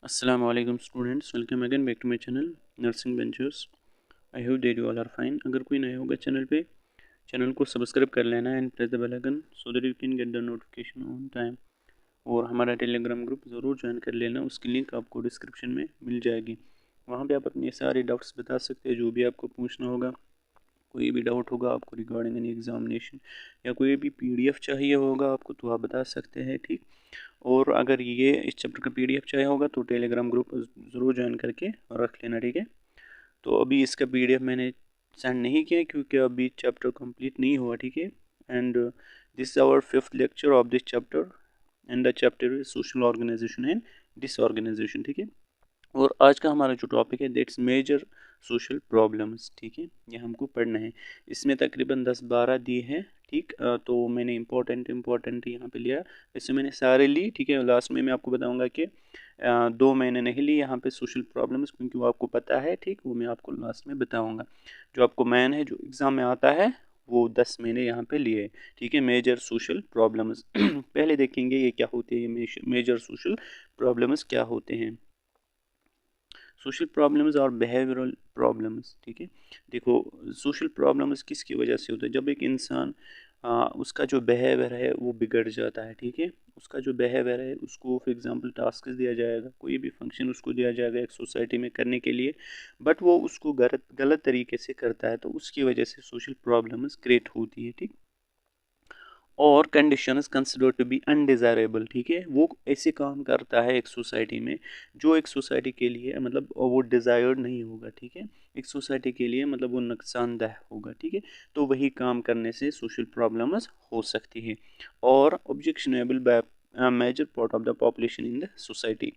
Assalamualaikum students, welcome again back to my channel Nursing Ventures. I hope that you all are fine. अगर कोई नया होगा channel पे, channel को subscribe कर लेना and press the bell icon so that you can get the notification on time. और हमारा टेलीग्राम ग्रुप ज़रूर ज्वाइन कर लेना, उसकी लिंक आपको डिस्क्रिप्शन में मिल जाएगी। वहाँ पे आप अपने सारे डाउट्स बता सकते हैं, जो भी आपको पूछना होगा। कोई भी डाउट होगा आपको रिगार्डिंग एनी एग्जामिनेशन या कोई भी पीडीएफ चाहिए होगा आपको, तो आप बता सकते हैं, ठीक। और अगर ये इस चैप्टर का पीडीएफ चाहिए होगा तो टेलीग्राम ग्रुप ज़रूर ज्वाइन करके रख लेना, ठीक है। तो अभी इसका पीडीएफ मैंने सेंड नहीं किया क्योंकि अभी चैप्टर कंप्लीट नहीं हुआ, ठीक है। And this is our 5th lecture of this chapter and the chapter is social organisation and disorganisation, ठीक है। और आज का हमारा जो टॉपिक है दैट्स मेजर सोशल प्रॉब्लम्स, ठीक है। ये हमको पढ़ना है। इसमें तकरीबन 10-12 दिए हैं, ठीक। तो मैंने इम्पोर्टेंट यहाँ पे लिया। वैसे मैंने सारे ली, ठीक है। लास्ट में मैं आपको बताऊंगा कि 2 मैंने नहीं ली यहाँ पे सोशल प्रॉब्लम्स, क्योंकि वो आपको पता है, ठीक। वो मैं आपको लास्ट में बताऊंगा। जो आपको मेन है, जो एग्ज़ाम में आता है, वो 10 मैंने यहाँ पे लिए, ठीक है। मेजर सोशल प्रॉब्लम्स पहले देखेंगे ये क्या होते हैं, मेजर सोशल प्रॉब्लम्स क्या होते हैं। सोशल प्रॉब्लम्स और बिहेवियरल प्रॉब्लम्स, ठीक है। देखो, सोशल प्रॉब्लम्स किसकी वजह से होता है? जब एक इंसान उसका जो बिहेवियर है वो बिगड़ जाता है, ठीक है। उसका जो बिहेवियर है, उसको फॉर एग्जांपल टास्क दिया जाएगा, कोई भी फंक्शन उसको दिया जाएगा एक सोसाइटी में करने के लिए, बट वो उसको गलत तरीके से करता है, तो उसकी वजह से सोशल प्रॉब्लम्स क्रिएट होती है, ठीक। और condition is consider to be undesirable, ठीक है। वो ऐसे काम करता है एक सोसाइटी में जो एक सोसाइटी के लिए मतलब वो डिज़ायर्ड नहीं होगा, ठीक है। एक सोसाइटी के लिए मतलब वो नुकसानदेह होगा, ठीक है। तो वही काम करने से सोशल प्रॉब्लम्स हो सकती है। और objectionable by major part of the population in the society.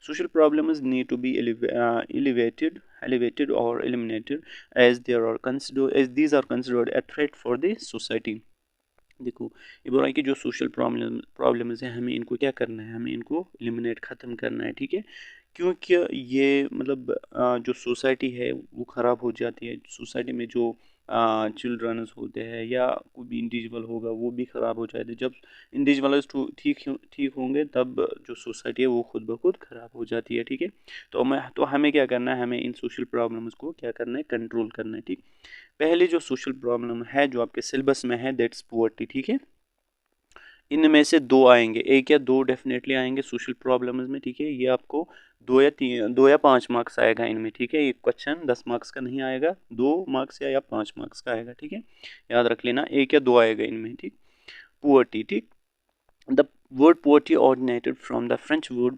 Social problems need to be elevated or eliminated as these are considered a threat for the society. देखो, ये बोल रहा है कि जो सोशल प्रॉब्लम्स हैं, हमें इनको क्या करना है, हमें इनको एलिमिनेट ख़त्म करना है, ठीक है। क्योंकि ये मतलब जो सोसाइटी है वो ख़राब हो जाती है। सोसाइटी में जो चिल्ड्रंस होते हैं या कोई भी इंडिविजुअल होगा वो भी ख़राब हो जाते हैं। जब इंडिविजुअल्स ठीक होंगे तब जो सोसाइटी है वो खुद ब खुद ख़राब हो जाती है, ठीक है। तो हमें क्या करना है, हमें इन सोशल प्रॉब्लम्स को क्या करना है, कंट्रोल करना है, ठीक। पहले जो सोशल प्रॉब्लम है जो आपके सिलेबस में है दैट्स पुअर्टी, ठीक है। इनमें से 2 आएंगे, 1 या 2 डेफिनेटली आएंगे सोशल प्रॉब्लम्स में, ठीक है। ये आपको 2 या 5 मार्क्स आएगा इनमें, ठीक है। ये क्वेश्चन 10 मार्क्स का नहीं आएगा, 2 मार्क्स या 5 मार्क्स का आएगा, ठीक है। याद रख लेना, 1 या 2 आएगा इनमें, ठीक। पुअर्टी, ठीक। The word poverty originated from the French word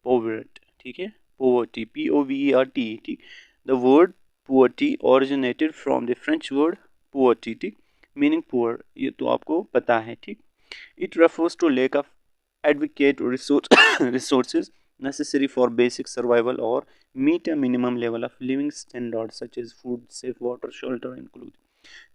povert, ठीक है। पोवर्टी, POVERT, ठीक। The word poverty originated from the French word poverty, ठीक, मीनिंग पुअर। ये तो आपको पता है, ठीक। It refers to lack of adequate resources necessary for basic survival or meet a minimum level of living standards such as food, safe water, shelter and clothing.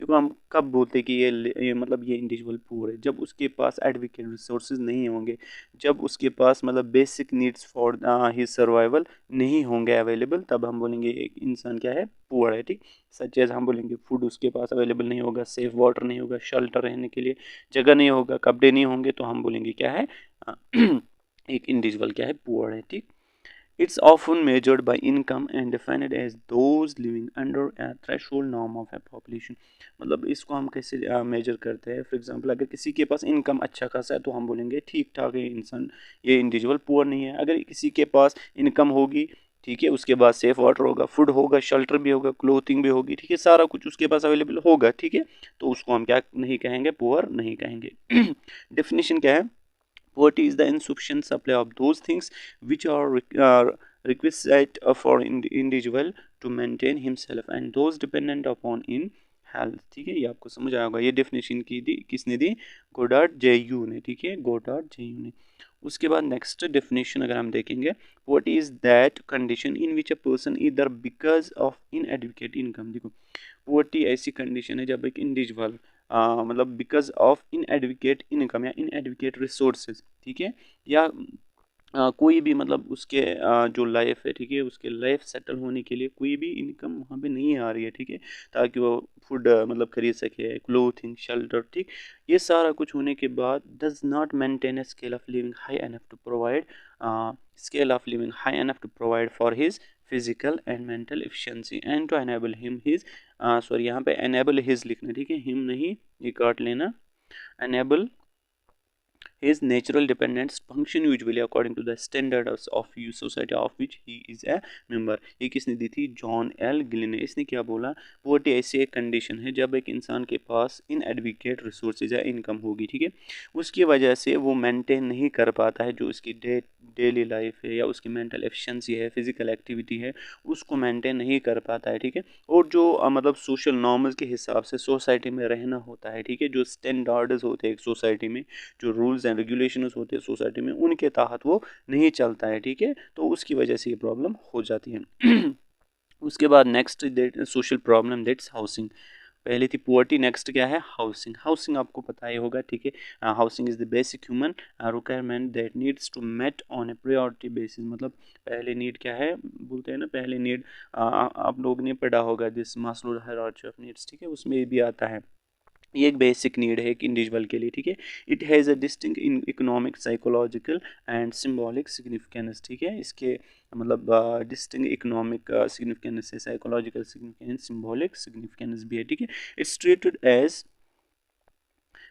देखो, हम कब बोलते हैं कि ये मतलब ये इंडिविजुअल पुअर है? जब उसके पास एडवोकेट रिसोर्सेज नहीं होंगे, जब उसके पास मतलब basic needs for his survival नहीं होंगे अवेलेबल, तब हम बोलेंगे एक इंसान क्या है, पुअर है, ठीक। सच एज हम बोलेंगे फूड उसके पास अवेलेबल नहीं होगा, सेफ वाटर नहीं होगा, शेल्टर रहने के लिए जगह नहीं होगा, कपड़े नहीं होंगे, तो हम बोलेंगे क्या है, एक इंडिविजुअल क्या है, पुअर है, ठीक। It's often measured by income and defined as those living under a threshold norm of a population. मतलब इसको हम कैसे मेजर करते हैं? फॉर एग्जांपल, अगर किसी के पास इनकम अच्छा खासा है तो हम बोलेंगे ठीक ठाक है इंसान, ये इंडिविजुअल पुअर नहीं है। अगर किसी के पास इनकम होगी, ठीक है, उसके बाद सेफ वाटर होगा, फूड होगा, शेल्टर भी होगा, क्लोथिंग भी होगी, ठीक है, सारा कुछ उसके पास अवेलेबल होगा, ठीक है, तो उसको हम क्या नहीं कहेंगे, पुअर नहीं कहेंगे। डेफिनेशन क्या है? Poverty is the insufficient supply of those things which are requisite for individual to maintain himself and those dependent upon in health, ठीक है। ये आपको समझ आया होगा। ये डेफिनेशन की दी किसने दी? गोडार्ड JU ने, ठीक है, गोडार्ड JU ने। उसके बाद नेक्स्ट डेफिनेशन अगर हम देखेंगे, poverty is that condition in which a person either because of inadequate income. देखो, पोवर्टी ऐसी कंडीशन है जब एक इंडिविजुअल मतलब बिकॉज ऑफ इनएडुकेट इनकम या इनएडुकेट रिसोर्सेज, ठीक है, या कोई भी मतलब उसके जो लाइफ है, ठीक है, उसके लाइफ सेटल होने के लिए कोई भी इनकम वहाँ पे नहीं आ रही है, ठीक है, ताकि वो फूड मतलब खरीद सके, क्लोथिंग, शेल्टर, ठीक, ये सारा कुछ होने के बाद does not maintain a scale of living high enough to provide for his physical and mental efficiency and to enable him his, sorry यहाँ पे एनेबल हिज लिखना, ठीक है, हिम नहीं, ये काट लेना, enable his natural dependents function usually according to the standards of society of which he is a member। ये किसने दी थी? जॉन एल गिल ने। इसने क्या बोला? पोवर्टी ऐसी एक कंडीशन है जब एक इंसान के पास इनएडविकेट रिसोर्सेज या इनकम होगी, ठीक है, उसकी वजह से वो मेंटेन नहीं कर पाता है जो उसकी डेली लाइफ है या उसकी मेंटल एफिशिएंसी है, फिजिकल एक्टिविटी है, उसको मेंटेन नहीं कर पाता है, ठीक है, और जो मतलब सोशल नॉर्म्स के हिसाब से सोसाइटी में रहना होता है, ठीक है, जो स्टैंडर्ड्स होते हैं एक सोसाइटी में, जो रूल्स एंड रेगुलेशंस होते हैं सोसाइटी में, उनके तहत वो नहीं चलता है, ठीक है, तो उसकी वजह से ये प्रॉब्लम हो जाती है। उसके बाद next social problem that's housing. पहले थी पुअर्टी, नेक्स्ट क्या है? हाउसिंग। हाउसिंग आपको पता ही होगा, ठीक है, housing is the basic human requirement that needs to met on a priority basis. मतलब पहले नीड क्या है, बोलते हैं ना, पहले नीड, आप लोग ने पढ़ा होगा this Maslow hierarchy of needs, ठीक है, उसमें भी आता है, ये एक बेसिक नीड है एक इंडिविजुअल के लिए, ठीक है, it has a distinct in economic, psychological and symbolic significance, ठीक है, इसके मतलब डिस्टिंक्ट इकोनॉमिक सिग्निफिकेंस है, साइकोलॉजिकल सिग्निफिकेंस, सिम्बॉलिक सिग्निफिकेंस भी है, ठीक है, it's treated as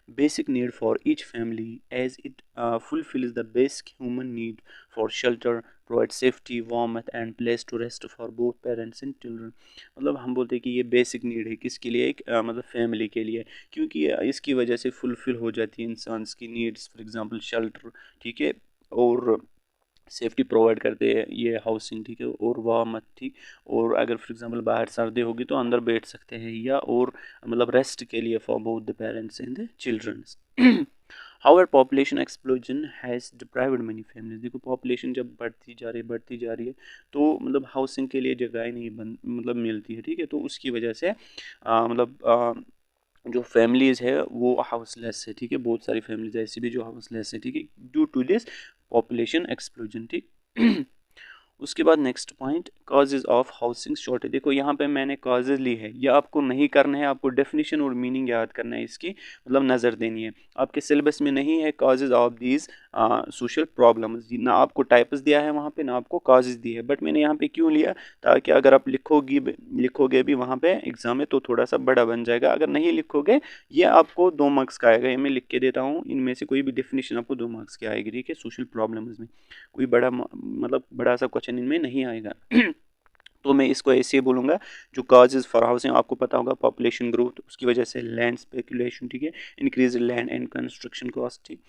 basic need for each family as it fulfills the basic human need for shelter, provides safety, warmth and place to rest for both parents and children। मतलब हम बोलते हैं कि ये बेसिक नीड है किसके लिए? एक मतलब फैमिली के लिए, क्योंकि इसकी वजह से फुलफिल हो जाती है इंसान की नीड्स, फॉर एग्जांपल शेल्टर, ठीक है, और सेफ्टी प्रोवाइड करते हैं ये हाउसिंग, ठीक है, और वार्मथ, ठीक, और अगर फॉर एग्जांपल बाहर सर्दी होगी तो अंदर बैठ सकते हैं, या और मतलब रेस्ट के लिए for both the parents and the childrens. However population explosion has deprived many families. देखो पॉपुलेशन जब बढ़ती जा रही है तो मतलब हाउसिंग के लिए जगह नहीं मतलब मिलती है, ठीक है, तो उसकी वजह से मतलब जो फैमिलीज़ है वो हाउसलेस है, ठीक है, बहुत सारी फैमिलीज ऐसी भी जो हाउसलेस है, ठीक है, due to this population explosion, ठीक। उसके बाद next point, causes of housing shortage. देखो यहाँ पे मैंने कॉजेज ली है, ये आपको नहीं करना है, आपको डेफिनेशन और मीनिंग याद करना है, इसकी मतलब नज़र देनी है, आपके सिलेबस में नहीं है causes of these social problems, ना आपको टाइप्स दिया है वहाँ पे, ना आपको कॉजेज दिए है, बट मैंने यहाँ पे क्यों लिया? ताकि अगर आप लिखोगे भी वहाँ पे एग्जाम में तो थोड़ा सा बड़ा बन जाएगा, अगर नहीं लिखोगे ये आपको 2 मार्क्स का आएगा। ये मैं लिख के देता हूँ, इनमें से कोई भी डेफिनेशन आपको 2 मार्क्स की आएगी, ठीक है, सोशल प्रॉब्लम्स में कोई बड़ा मतलब बड़ा सा क्वेश्चन इनमें नहीं आएगा। तो मैं इसको ऐसे ही बोलूँगा, जो काजेज फॉर हाउसिंग आपको पता होगा, पॉपुलेशन ग्रोथ, उसकी वजह से लैंड स्पेकुलेशन, ठीक है, increase land and construction cost, ठीक,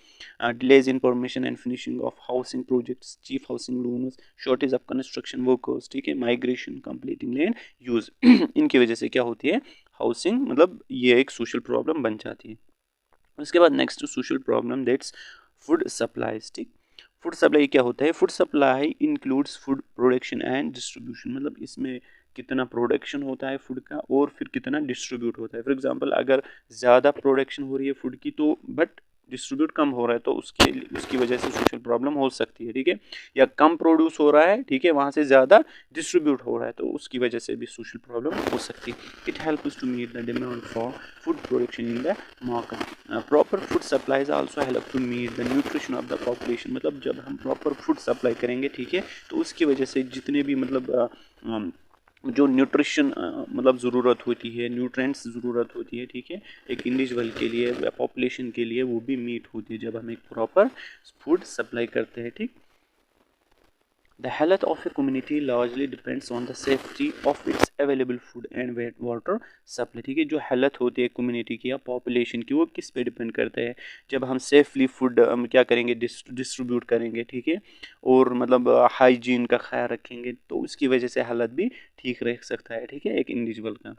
delays in formation and finishing of housing projects, chief housing loans, shortage of construction workers, ठीक है, माइग्रेशन, कंप्लीटिंग लैंड यूज, इनकी वजह से क्या होती है? हाउसिंग मतलब ये एक सोशल प्रॉब्लम बन जाती है। उसके बाद next social problem that's food supplies, ठीक। फूड सप्लाई क्या होता है? Food supply includes food production and distribution. मतलब इसमें कितना प्रोडक्शन होता है फूड का और फिर कितना डिस्ट्रीब्यूट होता है। फॉर एग्जांपल अगर ज़्यादा प्रोडक्शन हो रही है फूड की तो बट डिस्ट्रीब्यूट कम हो रहा है तो उसकी वजह से सोशल प्रॉब्लम हो सकती है, ठीक है, या कम प्रोड्यूस हो रहा है, ठीक है, वहाँ से ज़्यादा डिस्ट्रीब्यूट हो रहा है तो उसकी वजह से भी सोशल प्रॉब्लम हो सकती है। It helps to meet the demand for food production in the market. Proper food supplies also help to meet the nutrition of the population. मतलब जब हम प्रॉपर फूड सप्लाई करेंगे, ठीक है, तो उसकी वजह से जितने भी मतलब जो न्यूट्रिशन मतलब ज़रूरत होती है, न्यूट्रेंट्स ज़रूरत होती है, ठीक है, एक इंडिविजुअल के लिए या पॉपुलेशन के लिए, वो भी मीट होती है जब हम एक प्रॉपर फूड सप्लाई करते हैं, ठीक। The health of a community largely depends on the safety of its available food and water supply, ठीक है, जो हेल्थ होती है कम्युनिटी की या पॉपुलेशन की वो किस पे डिपेंड करता है? जब हम सेफली फूड क्या करेंगे, डिस्ट्रीब्यूट करेंगे, ठीक है, और मतलब हाइजीन का ख्याल रखेंगे तो उसकी वजह से हालत भी ठीक रह सकता है, ठीक है, एक इंडिविजुअल का।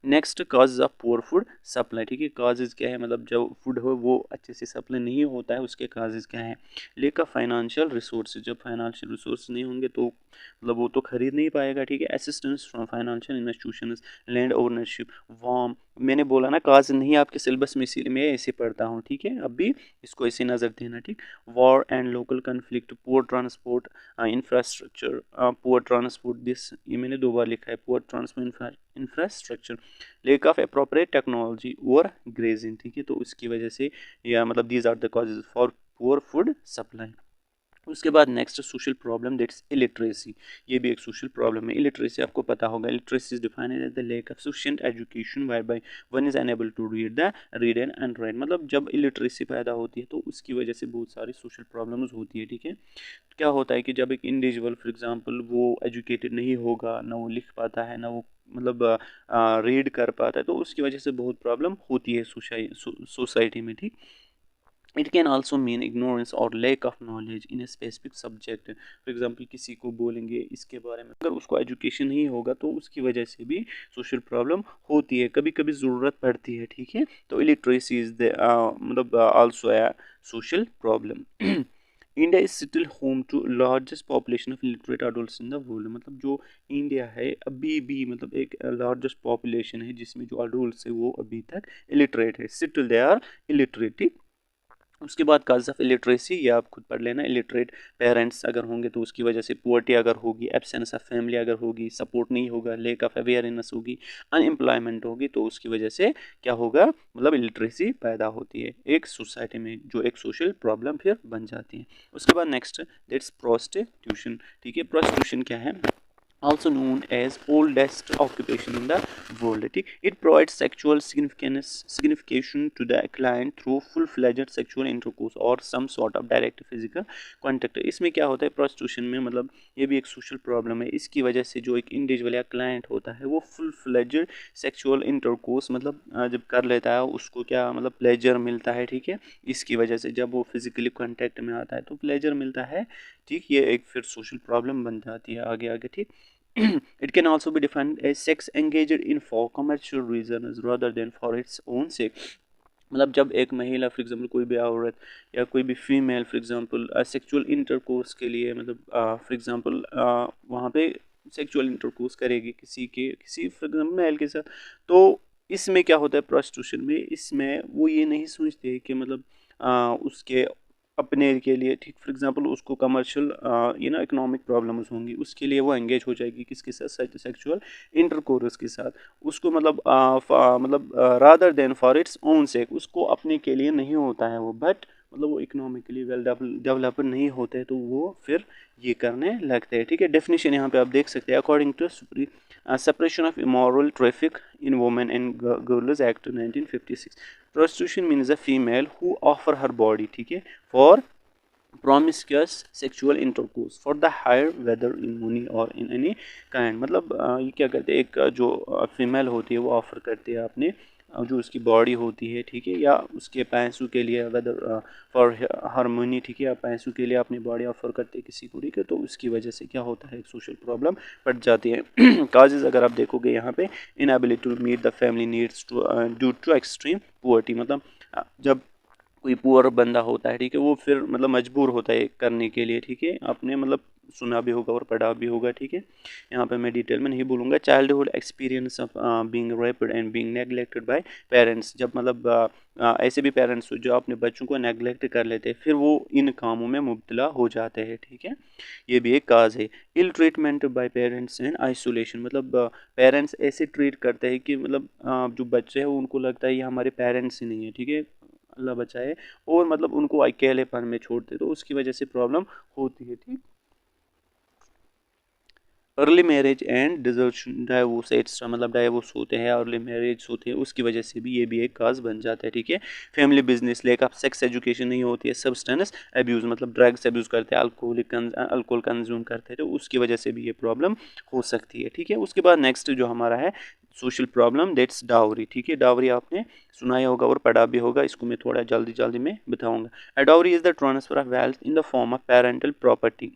Next causes of poor food supply, ठीक है, काजेज क्या है? मतलब जब फूड हो वो अच्छे से सप्लाई नहीं होता है उसके काजेज क्या है? लेक ऑफ फाइनेंशियल रिसोर्सेज, जब फाइनेंशियल रिसोर्स नहीं होंगे तो मतलब वो तो खरीद नहीं पाएगा, ठीक है, assistance from financial institutions, land ownership, warm मैंने बोला ना काज नहीं आपके सिलेबस में, इसीलिए मैं ऐसे पढ़ता हूँ, ठीक है। अब भी इसको ऐसे नज़र देना, ठीक। War and local conflict, poor transport infrastructure, poor transport, this ये मैंने 2 बार लिखा है, poor transport infrastructure, lack of appropriate technology और ग्रेजिंग, ठीक है। तो इसकी वजह से या मतलब these are the causes for poor food supply. उसके बाद next social problem that's illiteracy, ये भी एक सोशल प्रॉब्लम है। इलिटरेसी आपको पता होगा, illiteracy is defined as the lack of sufficient education whereby one is unable to read and write. मतलब जब इलिटरेसी पैदा होती है तो उसकी वजह से बहुत सारी सोशल प्रॉब्लम्स होती है, ठीक है। क्या होता है कि जब एक इंडिविजुअल फॉर एग्जांपल वो एजुकेटेड नहीं होगा, ना वो लिख पाता है, ना वो मतलब रीड कर पाता है, तो उसकी वजह से बहुत प्रॉब्लम होती है सोसाइटी में, ठीक। It can also mean ignorance और lack of knowledge in a specific subject. For example किसी को बोलेंगे इसके बारे में, अगर उसको एजुकेशन नहीं होगा तो उसकी वजह से भी सोशल प्रॉब्लम होती है, कभी कभी ज़रूरत पड़ती है, ठीक है। तो इलिटरेसी इज द मतलब also a social problem. India is still home to largest population of illiterate adults in the world. मतलब जो इंडिया है अभी भी मतलब एक लार्जेस्ट पॉपुलेशन है जिसमें जो अडल्ट्स है वो अभी तक इलिटरेट है, स्टिल दे आर इलिटरेट। उसके बाद काज ऑफ इलिटरेसी, ये आप खुद पढ़ लेना। इलिटरेट पेरेंट्स अगर होंगे तो उसकी वजह से पुअर्टी अगर होगी, एब्सेंस ऑफ फैमिली अगर होगी, सपोर्ट नहीं होगा, लेक ऑफ अवेयरनेस होगी, अनएम्प्लॉयमेंट होगी, तो उसकी वजह से क्या होगा, मतलब इलिटरेसी पैदा होती है एक सोसाइटी में, जो एक सोशल प्रॉब्लम फिर बन जाती है। उसके बाद नेक्स्ट दैट्स प्रोस्टिट्यूशन, ठीक है। प्रोस्टिट्यूशन क्या है, also known as oldest occupation in the world, ठीक। it provides sexual signification to the client through full-fledged sexual intercourse or some sort of direct physical contact। इसमें क्या होता है प्रोस्टिट्यूशन में, मतलब ये भी एक सोशल प्रॉब्लम है। इसकी वजह से जो एक इंडिविजुअल या क्लाइंट होता है वो फुल फ्लेजेड सेक्सुअल इंटरकोर्स मतलब जब कर लेता है उसको क्या मतलब प्लेजर मिलता है, ठीक है। इसकी वजह से जब वो फिजिकली कांटेक्ट में आता है तो प्लेजर मिलता है, ठीक। ये एक फिर सोशल प्रॉब्लम बन जाती है आगे आगे, ठीक। It can also be defined as sex engaged in for commercial reasons rather than for its own sake। मतलब जब एक महिला फॉर एग्जांपल कोई भी औरत या कोई भी female for example sexual intercourse के लिए मतलब फॉर एग्जांपल वहाँ पे सेक्सुअल इंटरकोर्स करेगी किसी फॉर एग्जांपल मेल के साथ, तो इसमें क्या होता है प्रोस्टिट्यूशन में, इसमें वो ये नहीं सोचते कि मतलब उसके अपने के लिए, ठीक। फॉर एग्जांपल उसको कमर्शियल इकोनॉमिक प्रॉब्लम्स होंगी, उसके लिए वो एंगेज हो जाएगी किसके साथ, सेक्सुअल इंटरकोर्स के साथ। उसको मतलब मतलब rather than for its own सेक, उसको अपने के लिए नहीं होता है वो, बट मतलब वो इकोनॉमिकली वेल डेवलपर नहीं होते तो वो फिर ये करने लगते हैं, ठीक है। डेफिनेशन यहाँ पे आप देख सकते हैं, according to separation of immoral traffic in women and girls act 1956, prostitution means a female who offer her body, ठीक है, for promiscuous sexual intercourse for the hire whether in money or in any kind। मतलब ये क्या करते हैं, एक जो female होती है वो ऑफर करती है अपने जो उसकी बॉडी होती है, ठीक है, या उसके पैसों के लिए, वेदर फॉर हर मनी, ठीक है, या पैसों के लिए अपनी बॉडी ऑफर करते हैं किसी को, ठीक है। तो उसकी वजह से क्या होता है, एक सोशल प्रॉब्लम पड़ जाती है। काजेज अगर आप देखोगे यहाँ पे, inability to meet the family needs to due to extreme poverty, मतलब जब कोई पुअर बंदा होता है, ठीक है, वो फिर मतलब मजबूर होता है करने के लिए, ठीक है। आपने मतलब सुना भी होगा और पढ़ा भी होगा, ठीक है। यहाँ पे मैं डिटेल में नहीं बोलूँगा। Childhood experience of being raped and being neglected bye parents, जब मतलब ऐसे भी पेरेंट्स जो अपने बच्चों को नेग्लेक्ट कर लेते हैं फिर वो इन कामों में मुब्तला हो जाते हैं, ठीक है। ये भी एक काज है। Ill treatment by parents and isolation, मतलब पेरेंट्स ऐसे ट्रीट करते हैं कि मतलब जो बच्चे हैं उनको लगता है ये हमारे पेरेंट्स ही नहीं है, ठीक है, अल्लाह बचाए, और मतलब उनको अकेलेपन में छोड़ते तो उसकी वजह से प्रॉब्लम होती है, ठीक। Early marriage and desertion divorce extra, मतलब डाइवोर्स होते हैं, अर्ली मैरिज होते हैं, उसकी वजह से भी ये भी एक काज बन जाता है, ठीक है। Family business, lake of sex education नहीं होती है, सब्सटेंस एब्यूज़, मतलब ड्रग्स एब्यूज़ करते हैं, अल्कोहल कंज्यूम करते हैं, तो उसकी वजह से भी ये प्रॉब्लम हो सकती है, ठीक है। उसके बाद नेक्स्ट जो हमारा है सोशल प्रॉब्लम दैट्स डावरी, ठीक है। डावरी आपने सुना ही होगा और पढ़ा भी होगा, इसको मैं थोड़ा जल्दी जल्दी में बताऊंगा। Dowry is the transfer of wealth in the form of parental property,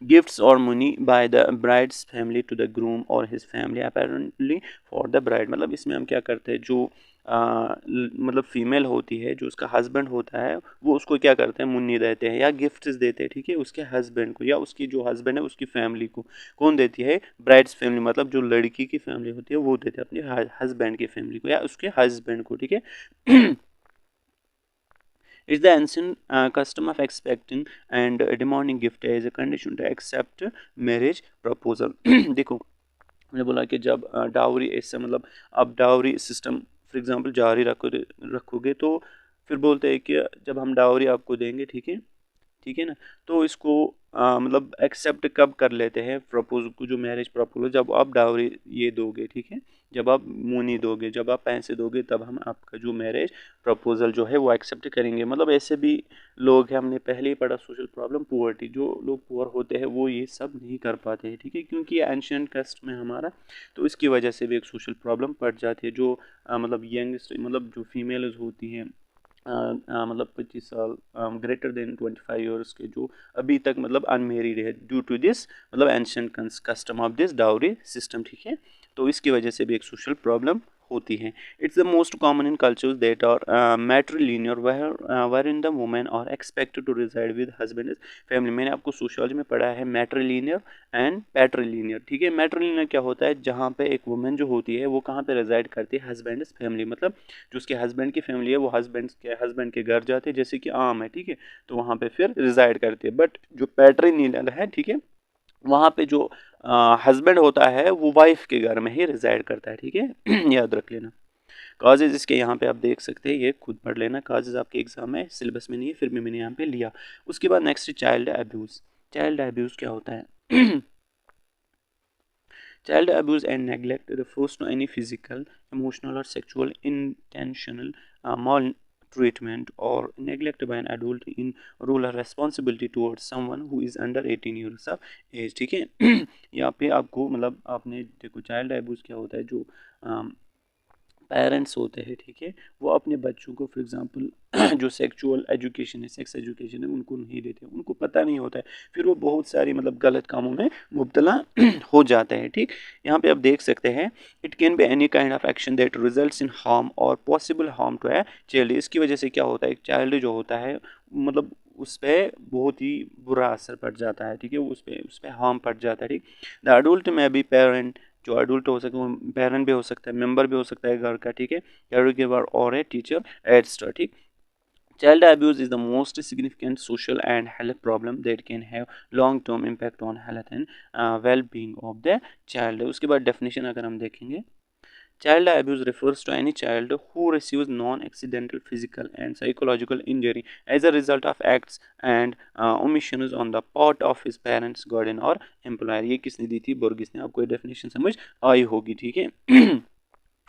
gifts or money by the bride's family to the groom or his family apparently for the bride। मतलब इसमें हम क्या करते हैं, जो मतलब फीमेल होती है, जो उसका हस्बैंड होता है, वो उसको क्या करते हैं, मुन्नी देते हैं या गिफ्ट्स देते हैं, ठीक है, उसके हस्बैंड को या उसकी जो हस्बैंड है उसकी फैमिली को। कौन देती है, ब्राइड्स फैमिली, मतलब जो लड़की की फैमिली होती है वो देते हैं अपने हस्बैंड की फैमिली को या उसके हस्बैंड को, ठीक है। It's the ancient custom of expecting and demanding gift as a condition to accept marriage proposal। देखो, मैंने बोला कि जब डाउरी ऐसा मतलब अब डाउरी सिस्टम फॉर एग्जांपल जारी रखोगे तो फिर बोलते हैं कि जब हम डाउरी आपको देंगे, ठीक है, ठीक है ना, तो इसको मतलब एक्सेप्ट कब कर लेते हैं प्रपोज को, जो मैरिज प्रपोजल, जब आप डाउरी ये दोगे, ठीक है, जब आप मुनी दोगे, जब आप पैसे दोगे, तब हम आपका जो मैरिज प्रपोजल जो है वो एक्सेप्ट करेंगे। मतलब ऐसे भी लोग हैं, हमने पहले ही पढ़ा सोशल प्रॉब्लम पुअर्टी, जो लोग पुअर होते हैं वो ये सब नहीं कर पाते हैं, ठीक है, क्योंकि ये एंशियंट कस्ट में हमारा, तो इसकी वजह से भी एक सोशल प्रॉब्लम पड़ जाती है। जो मतलब यंग मतलब जो फीमेल्स होती हैं, मतलब 25 साल, ग्रेटर देन 25 ईयर्स के, जो अभी तक मतलब अनमेरिड है, ड्यू टू दिस मतलब ancient custom of this dowry system, ठीक है, तो इसकी वजह से भी एक सोशल प्रॉब्लम होती है। It's the most common in cultures that are matrilineal, where in the women are expected to reside with husband family. मैंने आपको सोशियोलॉजी में पढ़ा है मैट्रिलिनियर एंड पैट्रिलिनियर, ठीक है। मैट्रिलिनियर क्या होता है, जहाँ पे एक वुमेन जो होती है वो कहाँ पे रिजाइड करती है, हस्बैंड फैमिली, मतलब जो उसके हस्बैंड की फैमिली है वो हस्बैंड के घर जाते हैं, जैसे कि आम है, ठीक है, तो वहाँ पे फिर रिजाइड करती है। बट जो पैट्रिलिनियल है, ठीक है, वहाँ पे जो हस्बैंड होता है वो वाइफ के घर में ही रिजाइड करता है, ठीक है। याद रख लेना। काजेज इसके यहाँ पे आप देख सकते हैं, ये खुद पढ़ लेना, काजेज आपके एग्जाम में सिलेबस में नहीं है, फिर भी मैंने यहाँ पे लिया। उसके बाद next child abuse. Child abuse क्या होता है? Child abuse and neglect refers to any physical, emotional, or sexual intentional maltreatment or neglect by an adult in role or responsibility towards someone who is under 18 years of age, ठीक है। यहाँ पे आपको मतलब आपने देखो चाइल्ड अब्यूज़ क्या होता है, जो पेरेंट्स होते हैं, ठीक है, वो अपने बच्चों को फॉर एग्जांपल जो सेक्सुअल एजुकेशन है, सेक्स एजुकेशन है, उनको नहीं देते, उनको पता नहीं होता है, फिर वो बहुत सारी मतलब गलत कामों में मुब्तला हो जाते हैं, ठीक। यहाँ पे आप देख सकते हैं, it can be any kind of action that results in harm और possible harm to a child. इसकी वजह से क्या होता है, एक चाइल्ड जो होता है मतलब उस पर बहुत ही बुरा असर पड़ जाता है, ठीक है, उस पर हार्म पड़ जाता है, ठीक। द अडल्ट में बी पेरेंट, जो अडल्ट हो सकता है वो पेरेंट भी हो सकता है, मेंबर भी हो सकता है घर का, ठीक है, केयर गिवर और ए टीचर एटसेट्रा, ठीक। Child abuse is the most significant social and health problem that can have long-term impact on health and well-being of the child। उसके बाद definition अगर हम देखेंगे, Child abuse refers to any child who receives non-accidental physical and psychological injury as a result of acts and omissions on the part of his parents, guardian or employer। ये किसने दी थी, बोर्गिस ने। आपको ये डेफिनेशन समझ आई होगी, ठीक है।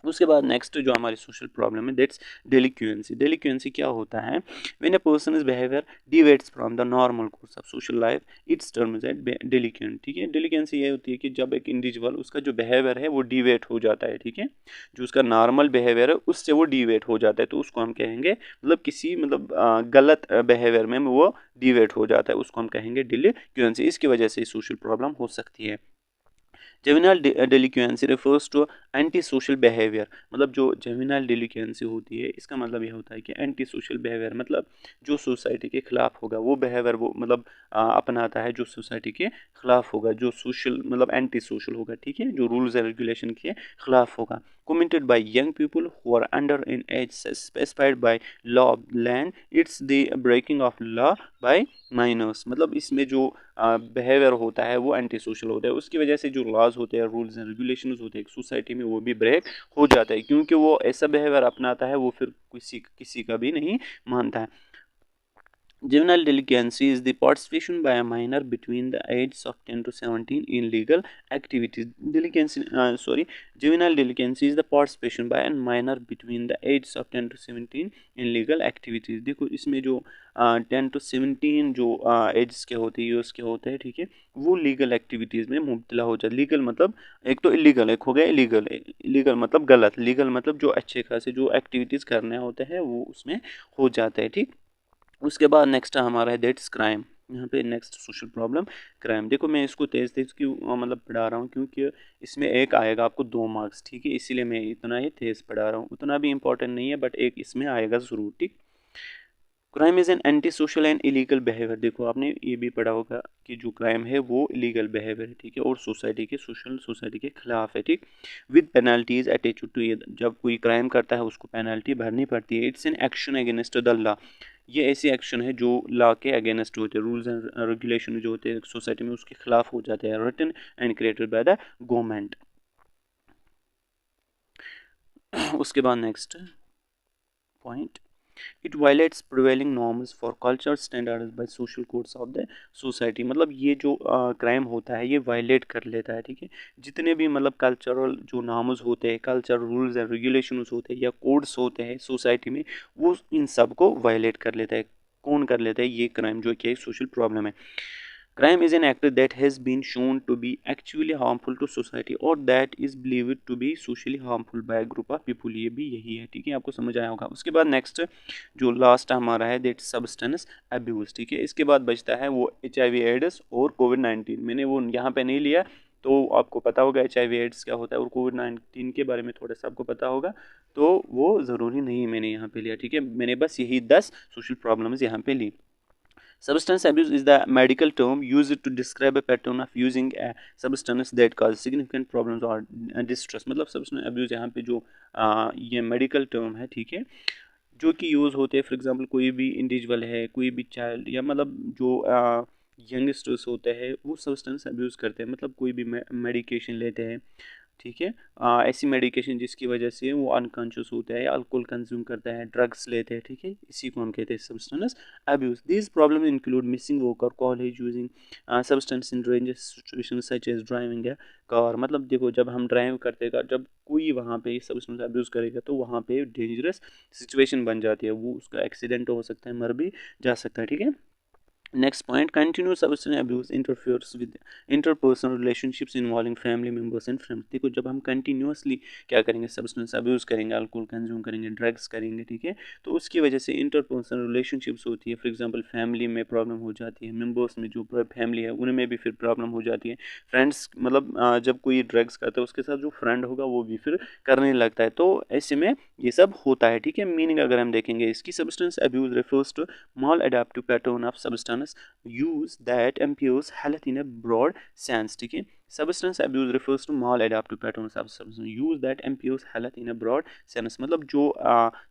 उसके बाद नेक्स्ट जो हमारी सोशल प्रॉब्लम है, दैट्स डेलिक्वेंसी। डेलिक्वेंसी क्या होता है, when a person is behaviour deviates from the normal course of social life, it's term is delinquent, ठीक है। डेलिक्वेंसी ये होती है कि जब एक इंडिविजुअल उसका जो बिहेवियर है वो डिवेट हो जाता है, ठीक है, जो उसका नॉर्मल बिहेवियर है उससे वो डिवेट हो जाता है, तो उसको हम कहेंगे मतलब किसी मतलब गलत बिहेवियर में वो डिवेट हो जाता है, उसको हम कहेंगे डेलिक्वेंसी। इसकी वजह से सोशल प्रॉब्लम हो सकती है। Juvenile delinquency refers to anti social behaviour. मतलब जो जुवेनाइल डेलिक्वेंसी होती है, इसका मतलब यह होता है कि एंटी सोशल बिहेवियर मतलब जो सोसाइटी के खिलाफ होगा, वो बिहेवियर वो मतलब अपनाता है जो सोसाइटी के खिलाफ होगा, जो सोशल मतलब एंटी सोशल होगा, ठीक है, जो रूल्स एंड रेगुलेशन के खिलाफ होगा। committed by young people who are under an age specified by law of land, it's the breaking of law by minors. मतलब इसमें जो बिहेवियर होता है वो एंटी सोशल होता है, उसकी वजह से जो लॉज होते हैं, रूल्स एंड रेगुलेशंस होते हैं सोसाइटी में, वो भी ब्रेक हो जाता है, क्योंकि वो ऐसा बिहेवियर अपनाता है वो फिर किसी का भी नहीं मानता है। Juvenile delinquency is the participation by a minor between the ages of 10 to 17 in legal activities. Juvenile delinquency is the participation by a minor between the ages of 10 to 17 in legal activities। देखो इसमें जो 10 to 17 जो as के होते हैं, US के होते हैं, ठीक है, वो लीगल एक्टिविटीज़ में मुब्तला हो जाते। लीगल मतलब एक तो इलीगल, एक हो गया इलीगल। इलीगल मतलब गलत, लीगल मतलब जो अच्छे खासे जो एक्टिविटीज़ करने होते हैं वो उसमें हो जाते हैं, ठीक। उसके बाद नेक्स्ट हमारा है दैट्स क्राइम। यहाँ पे नेक्स्ट सोशल प्रॉब्लम क्राइम। देखो मैं इसको तेज़ तेज़ क्यों मतलब पढ़ा रहा हूँ, क्योंकि इसमें एक आएगा आपको 2 मार्क्स, ठीक है, इसीलिए मैं इतना ही तेज़ पढ़ा रहा हूँ। उतना भी इंपॉर्टेंट नहीं है, बट एक इसमें आएगा ज़रूर, ठीक। Crime is an anti social and illegal behaviour. देखो आपने ये भी पढ़ा होगा कि जो क्राइम है वो इलीगल बिहेवियर है, ठीक है, और सोसाइटी के खिलाफ है, ठीक, विद पेनल्टीज अटैच टू ये। जब कोई क्राइम करता है उसको पेनल्टी भरनी पड़ती है। It's an action against the law. ये ऐसी एक्शन है जो लॉ के अगेंस्ट होते हैं, रूल्स एंड रेगुलेशन जो होते हैं सोसाइटी में उसके खिलाफ हो जाते हैं, written and created by the government. उसके बाद next point, it violates prevailing norms for culture standards by social codes of the society. मतलब ये जो क्राइम होता है ये वायलेट कर लेता है, ठीक है, जितने भी मतलब कल्चरल जो नॉर्म्स होते हैं, कल्चर रूल्स एंड रेगुलेशंस होते हैं या कोड्स होते हैं सोसाइटी में, वो इन सब को वायलेट कर लेता है। कौन कर लेता है? ये क्राइम जो कि एक सोशल प्रॉब्लम है। Crime is an act that has been shown to be actually harmful to society or that is believed to be socially harmful by a group of people। ये भी यही है, ठीक है, आपको समझ आया होगा। उसके बाद नेक्स्ट जो लास्ट हमारा है दैट सब्सटेंस अब्यूज़, ठीक है। इसके बाद बचता है वो HIV एड्स और कोविड-19। मैंने वो यहाँ पे नहीं लिया, तो आपको पता होगा HIV एड्स क्या होता है और कोविड-19 के बारे में थोड़ा सा आपको पता होगा, तो वो ज़रूरी नहीं मैंने यहाँ पे लिया, ठीक है। मैंने बस यही 10 सोशल प्रॉब्लम्स यहाँ पे ली। Substance abuse is the medical term used to describe a pattern of using a substance that causes significant problems or distress। मतलब substance abuse यहाँ पे जो ये मेडिकल टर्म है, ठीक है, जो कि यूज़ होते हैं। फॉर एग्जांपल कोई भी इंडिविजुअल है, कोई भी चाइल्ड या मतलब जो यंगस्टर्स होते हैं वो सब्सटेंस अब्यूज़ करते हैं, मतलब कोई भी मेडिकेशन लेते हैं, ठीक है, ऐसी मेडिकेशन जिसकी वजह से वो अनकॉन्शियस होता है, अल्कोहल कंज्यूम करता है, ड्रग्स लेते हैं, ठीक है, इसी को हम कहते हैं substance abuse. These problem include missing work और college using substance in dangerous situation such as driving a car. मतलब देखो जब हम ड्राइव करते हैं, जब कोई वहाँ पे सब्सटेंस अब्यूज़ करेगा तो वहाँ पे डेंजरस सिचुएशन बन जाती है, वो उसका एक्सीडेंट हो सकता है, मर भी जा सकता है, ठीक है। Next point, continuous substance abuse interferes with interpersonal relationships involving family members and friends. देखो जब हम कंटिन्यूसली क्या करेंगे, सब्सटेंस अब्यूज़ करेंगे, अल्कोहल कंज्यूम करेंगे, ड्रग्स करेंगे, ठीक है, तो उसकी वजह से इंटरपर्सनल रिलेशनशिप्स होती है। फॉर एग्जांपल फैमिली में प्रॉब्लम हो जाती है, मेम्बर्स में जो फैमिली है उनमें भी फिर प्रॉब्लम हो जाती है। फ्रेंड्स मतलब जब कोई ड्रग्स करता है उसके साथ जो फ्रेंड होगा वो भी फिर करने लगता है, तो ऐसे में ये सब होता है, ठीक है। मीनिंग अगर हम देखेंगे इसकी, substance abuse refers to maladaptive pattern of substance use that impairs health in a broad sense, ठीक है। Substance abuse refers to maladaptive patterns of substance use that impairs health in a broad sense। मतलब जो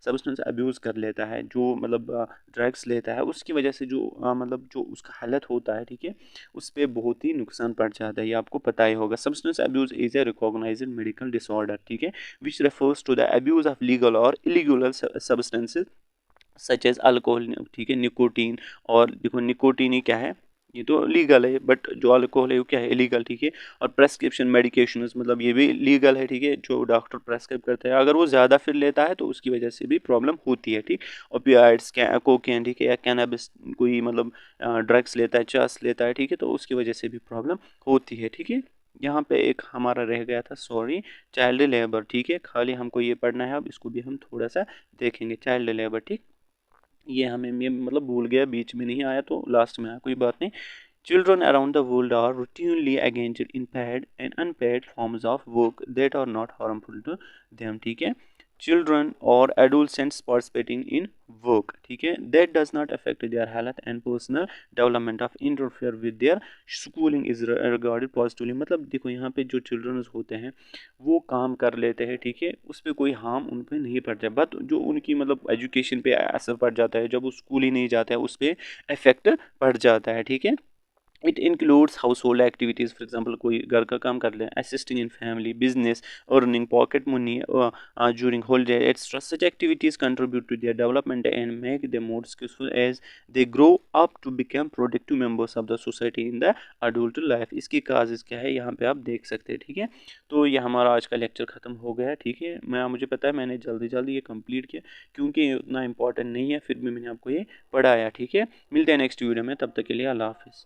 substance abuse कर लेता है, जो मतलब drugs लेता है, उसकी वजह से जो मतलब जो उसका हालत होता है, ठीक है, उस पर बहुत ही नुकसान पड़ जाता है, ये आपको पता ही होगा। Substance abuse is a recognized medical disorder, ठीक है, which refers to the abuse of legal or illegal substances such as alcohol, ठीक है, निकोटीन। और देखो निकोटीन ही क्या है, ये तो लीगल है, बट जो अल्कोहल है वो क्या है, इलीगल, ठीक है। और प्रेस्क्रिप्शन मेडिकेशन मतलब ये भी लीगल है, ठीक है, जो डॉक्टर प्रेस्क्राइब करते हैं। अगर वो ज़्यादा फिर लेता है तो उसकी वजह से भी प्रॉब्लम होती है, ठीक। ओपियाइड्स, कोकेन, ठीक है, या कैनाबिस, कोई मतलब ड्रग्स लेता है, चरस लेता है, ठीक है, तो उसकी वजह से भी प्रॉब्लम होती है, ठीक है। यहाँ पे एक हमारा रह गया था, सॉरी, चाइल्ड लेबर, ठीक है, खाली हमको ये पढ़ना है, अब इसको भी हम थोड़ा सा देखेंगे। चाइल्ड लेबर, ठीक, ये हमें ये मतलब भूल गया, बीच में नहीं आया तो लास्ट में आया, कोई बात नहीं। Children around the world are routinely engaged in paid and unpaid forms of work that are not harmful to them, ठीक है। Children or adolescents participating in work, ठीक है, that does not affect their health and personal development of interfere with their schooling is regarded positively। मतलब देखो यहाँ पे जो children होते हैं वो काम कर लेते हैं, ठीक है, उस पर कोई हार्म उन पर नहीं पड़ता, बट जो उनकी मतलब एजुकेशन पे असर पड़ जाता है, जब वो स्कूल ही नहीं जाता है उस पर इफेक्ट पड़ जाता है, ठीक है। It includes household activities, for example कोई घर का काम कर ले, assisting in family business, earning pocket money during holiday extra. Such activities contribute to their development and make them more successful as they grow up to become productive members of the society in the adult life. इसकी causes क्या है यहाँ पे आप देख सकते हैं, ठीक है। तो ये हमारा आज का लेक्चर ख़त्म हो गया, ठीक है। मुझे पता है मैंने जल्दी जल्दी ये कंप्लीट किया क्योंकि उतना इंपॉर्टेंट नहीं है, फिर भी मैंने आपको ये पढ़ाया, ठीक है। मिलते हैं नेक्स्ट वीडियो में, तब तक के लिए अल्लाह हाफिज़।